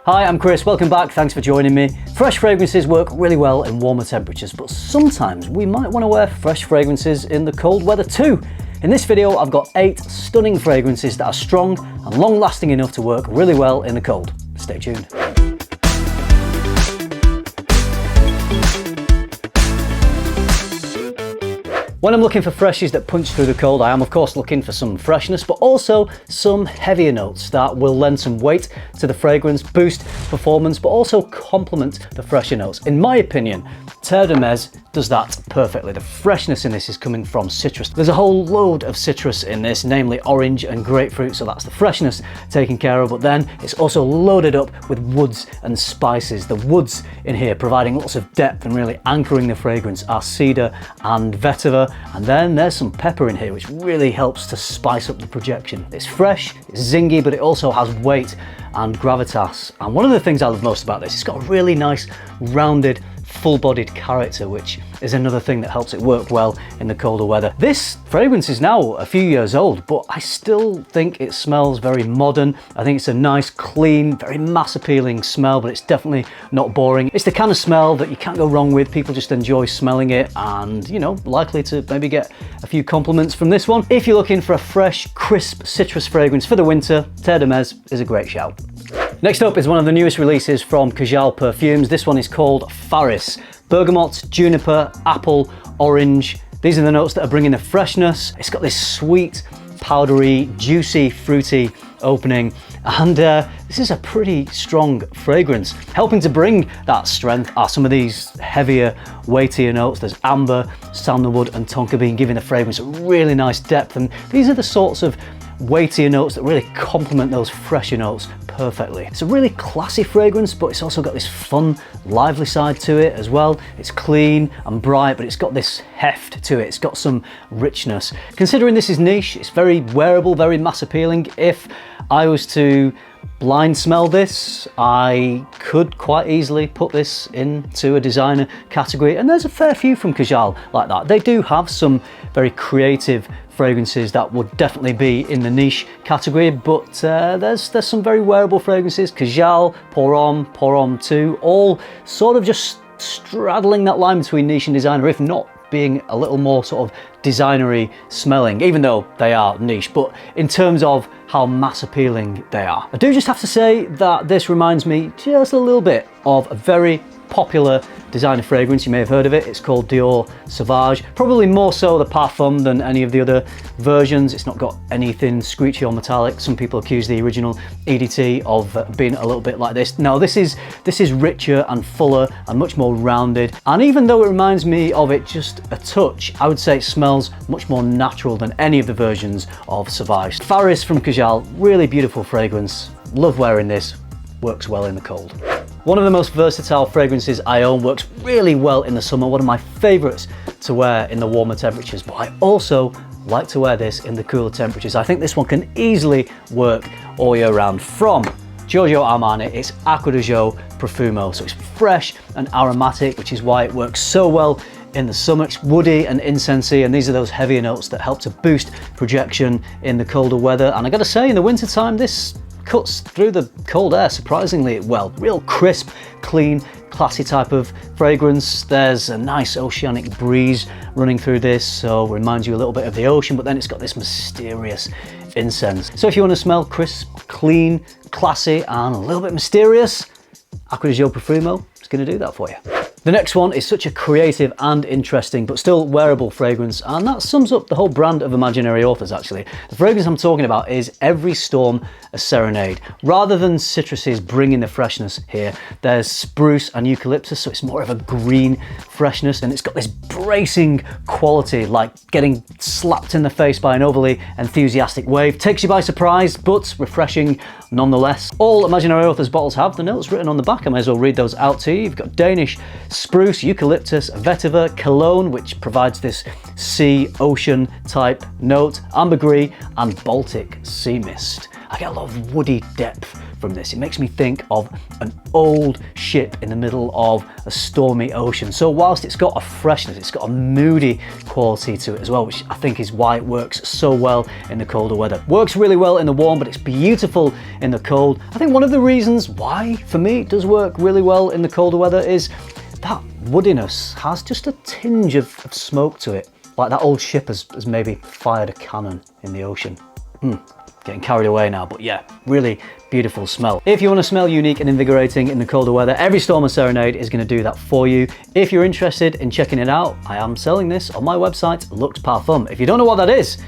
Hi, I'm Chris, welcome back, thanks for joining me. Fresh fragrances work really well in warmer temperatures, but sometimes we might want to wear fresh fragrances in the cold weather too. In this video, I've got 8 stunning fragrances that are strong and long-lasting enough to work really well in the cold. Stay tuned. When I'm looking for freshies that punch through the cold, I am of course looking for some freshness, but also some heavier notes that will lend some weight to the fragrance, boost performance, but also complement the fresher notes. In my opinion, Turdomez does that perfectly. The freshness in this is coming from citrus. There's a whole load of citrus in this, namely orange and grapefruit, so that's the freshness taken care of, but then it's also loaded up with woods and spices. The woods in here providing lots of depth and really anchoring the fragrance are cedar and vetiver, and then there's some pepper in here which really helps to spice up the projection. It's fresh, it's zingy, but it also has weight and gravitas. And one of the things I love most about this, it's got a really nice rounded full-bodied character, which is another thing that helps it work well in the colder weather. This fragrance is now a few years old, but I still think it smells very modern. I think it's a nice, clean, very mass-appealing smell, but it's definitely not boring. It's the kind of smell that you can't go wrong with. People just enjoy smelling it and, you know, likely to maybe get a few compliments from this one. If you're looking for a fresh, crisp citrus fragrance for the winter, Turdomez is a great shout. Next up is one of the newest releases from Kajal Perfumes. This one is called Faris. Bergamot, juniper, apple, orange. These are the notes that are bringing the freshness. It's got this sweet, powdery, juicy, fruity opening. And this is a pretty strong fragrance. Helping to bring that strength are some of these heavier, weightier notes. There's amber, sandalwood, and tonka bean, giving the fragrance a really nice depth. And these are the sorts of weightier notes that really complement those fresher notes perfectly. It's a really classy fragrance, but it's also got this fun, lively side to it as well. It's clean and bright, but it's got this heft to it. It's got some richness. Considering this is niche, it's very wearable, very mass appealing. If I was to blind smell this, I could quite easily put this into a designer category, and there's a fair few from Kajal like that. They do have some very creative fragrances that would definitely be in the niche category, but there's some very wearable fragrances. Kajal, Pour Homme 2, all sort of just straddling that line between niche and designer, if not being a little more sort of designery smelling, even though they are niche, but in terms of how mass appealing they are. I do just have to say that this reminds me just a little bit of a very popular designer fragrance. You may have heard of it. It's called Dior Sauvage. Probably more so the Parfum than any of the other versions. It's not got anything screechy or metallic. Some people accuse the original EDT of being a little bit like this. No, this is richer and fuller and much more rounded. And even though it reminds me of it just a touch, I would say it smells much more natural than any of the versions of Sauvage. Faris from Kajal, really beautiful fragrance. Love wearing this. Works well in the cold. One of the most versatile fragrances I own, works really well in the summer, one of my favorites to wear in the warmer temperatures, but I also like to wear this in the cooler temperatures. I think this one can easily work all year round. From Giorgio Armani, it's Acqua Profumo, so it's fresh and aromatic, which is why it works so well in the summer. It's woody and incensey, and these are those heavier notes that help to boost projection in the colder weather. And I gotta say, in the winter time, this cuts through the cold air surprisingly well. Real crisp, clean, classy type of fragrance. There's a nice oceanic breeze running through this, so it reminds you a little bit of the ocean, but then it's got this mysterious incense. So if you want to smell crisp, clean, classy, and a little bit mysterious, Acqua Profumo is going to do that for you. The next one is such a creative and interesting but still wearable fragrance, and that sums up the whole brand of Imaginary Authors actually. The fragrance I'm talking about is Every Storm a Serenade. Rather than citruses bringing the freshness here, there's spruce and eucalyptus, so it's more of a green freshness, and it's got this bracing quality, like getting slapped in the face by an overly enthusiastic wave. Takes you by surprise, but refreshing nonetheless. All Imaginary Authors bottles have the notes written on the back. I may as well read those out to you. You've got Danish spruce, eucalyptus, vetiver, cologne, which provides this sea, ocean type note, ambergris, and Baltic sea mist. I get a lot of woody depth from this. It makes me think of an old ship in the middle of a stormy ocean. So whilst it's got a freshness, it's got a moody quality to it as well, which I think is why it works so well in the colder weather. Works really well in the warm, but it's beautiful in the cold. I think one of the reasons why, for me, it does work really well in the colder weather is that woodiness has just a tinge of smoke to it. Like that old ship has maybe fired a cannon in the ocean. Getting carried away now, but yeah, really beautiful smell. If you want to smell unique and invigorating in the colder weather, every Stormer Serenade is going to do that for you. If you're interested in checking it out, I am selling this on my website, Luxe Parfum. If you don't know what that is,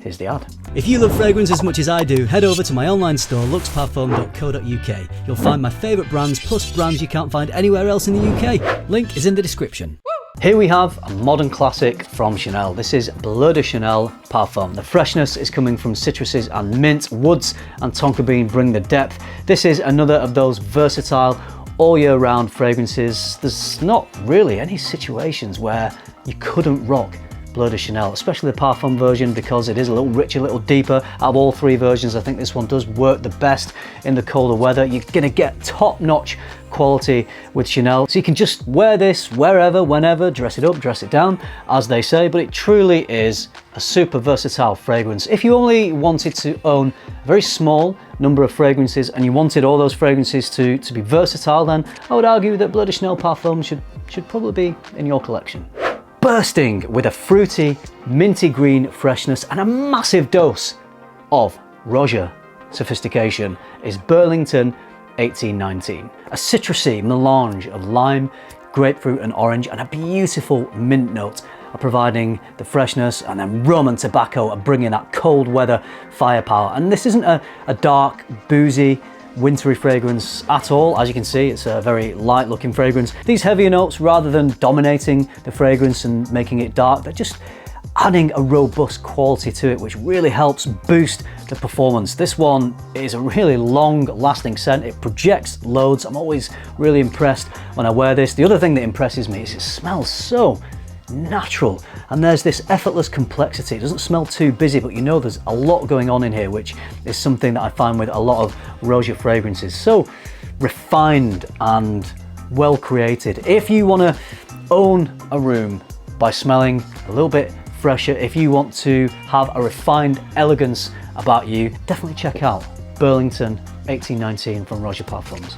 here's the ad. If you love fragrance as much as I do, head over to my online store, luxeparfum.co.uk. You'll find my favourite brands, plus brands you can't find anywhere else in the UK. Link is in the description. Here we have a modern classic from Chanel. This is Bleu de Chanel Parfum. The freshness is coming from citruses and mint. Woods and tonka bean bring the depth. This is another of those versatile all year round fragrances. There's not really any situations where you couldn't rock Bleu de Chanel, especially the Parfum version, because it is a little richer, a little deeper. Out of all three versions, I think this one does work the best in the colder weather. You're gonna get top-notch quality with Chanel, so you can just wear this wherever, whenever, dress it up, dress it down, as they say, but it truly is a super versatile fragrance. If you only wanted to own a very small number of fragrances and you wanted all those fragrances to be versatile, then I would argue that Bleu de Chanel Parfum should probably be in your collection. Bursting with a fruity, minty green freshness and a massive dose of Roja sophistication is Burlington 1819. A citrusy melange of lime, grapefruit and orange, and a beautiful mint note are providing the freshness, and then rum and tobacco are bringing that cold weather firepower. And this isn't a dark, boozy, wintry fragrance at all. As you can see, it's a very light looking fragrance. These heavier notes, rather than dominating the fragrance and making it dark, they're just adding a robust quality to it, which really helps boost the performance. This one is a really long lasting scent. It projects loads. I'm always really impressed when I wear this. The other thing that impresses me is it smells so natural, and there's this effortless complexity. It doesn't smell too busy, but you know there's a lot going on in here, which is something that I find with a lot of Roja fragrances. So refined and well created. If you want to own a room by smelling a little bit fresher, if you want to have a refined elegance about you, definitely check out Burlington 1819 from Roja Parfums.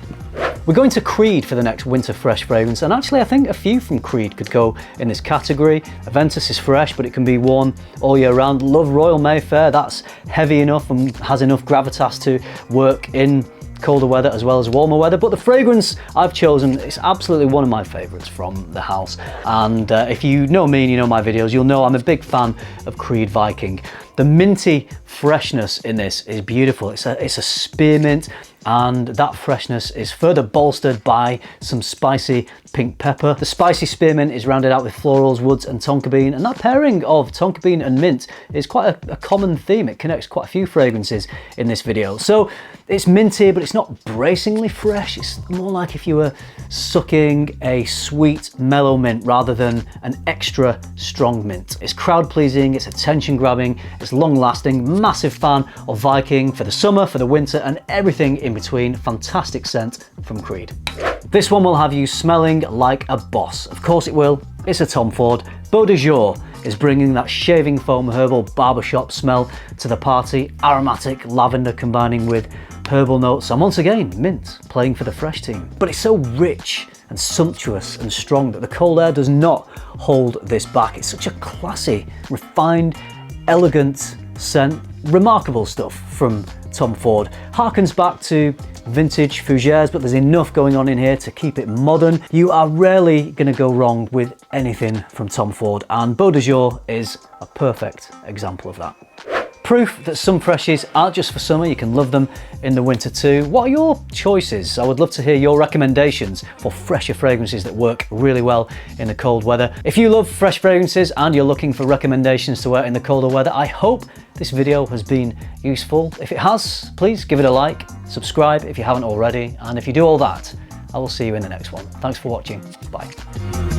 We're going to Creed for the next winter fresh fragrance, and actually I think a few from Creed could go in this category. Aventus is fresh, but it can be worn all year round. Love Royal Mayfair, that's heavy enough and has enough gravitas to work in colder weather as well as warmer weather. But the fragrance I've chosen is absolutely one of my favorites from the house. And if you know me and you know my videos, you'll know I'm a big fan of Creed Viking. The minty freshness in this is beautiful. It's a spearmint, and that freshness is further bolstered by some spicy pink pepper. The spicy spearmint is rounded out with florals, woods and tonka bean, and that pairing of tonka bean and mint is quite a common theme. It connects quite a few fragrances in this video. So it's minty, but it's not bracingly fresh. It's more like if you were sucking a sweet, mellow mint rather than an extra strong mint. It's crowd pleasing, it's attention grabbing, it's long lasting. Massive fan of Viking for the summer, for the winter, and everything in between. Fantastic scent from Creed. This one will have you smelling like a boss. Of course it will. It's a Tom Ford. Beau de Jour is bringing that shaving foam herbal barbershop smell to the party. Aromatic lavender combining with herbal notes, and once again mint playing for the fresh team. But it's so rich and sumptuous and strong that the cold air does not hold this back. It's such a classy, refined, elegant scent. Remarkable stuff from Tom Ford. Harkens back to vintage fougères, but there's enough going on in here to keep it modern. You are rarely going to go wrong with anything from Tom Ford, and Beau de Jour is a perfect example of that. Proof that some freshies aren't just for summer, you can love them in the winter too. What are your choices? I would love to hear your recommendations for fresher fragrances that work really well in the cold weather. If you love fresh fragrances and you're looking for recommendations to wear in the colder weather, I hope this video has been useful. If it has, please give it a like, subscribe if you haven't already, and if you do all that, I will see you in the next one. Thanks for watching. Bye.